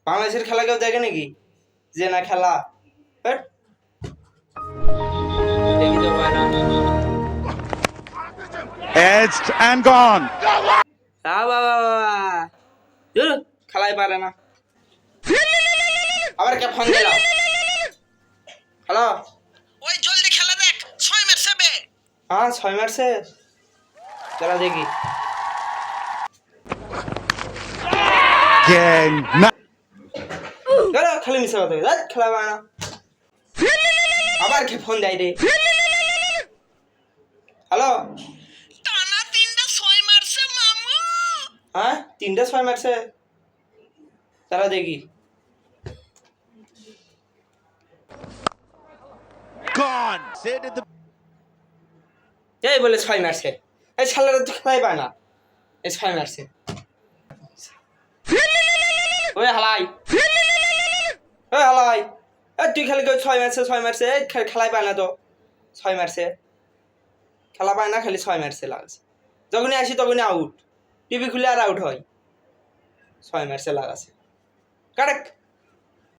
বাংলাদেশের খেলা কেউ দেখে নাকি? যে না খেলা হ্যাট। দেখি তো পায় না। Edged and gone. বাবা খেলাই পারে না। আবার কে ফোন দিল? হ্যালো, ওই জলদি খেলা দেখ, 6 মারছে বে। হ্যাঁ 6 মারছে, চলা দেখি। Again. খালি মিশে কথা খেলা পায় না। আবার কে ফোন দেয় রে? হ্যালো, টানা 3টা 6 মারছে মামু। হ্যাঁ 3টা 6 মারছে, তারা দেখি। Gone. Sit at the. এই বলে 6 মারছে, এই শালারা তো খেলাই পায় না, এই 6 মারছে। ওই হালাই, ওই হালাই, তুই খালি 6 মারছে 6 মারছে, এই খেলাই পায় না তো। 6 মারছে, খেলা পায় না, খালি 6 মারছে লাগাছে। যখনই আসি তখনই আউট, টিভি খুলে আর আউট হয়। 6 মারছে লাগাছে, কারেক্ট।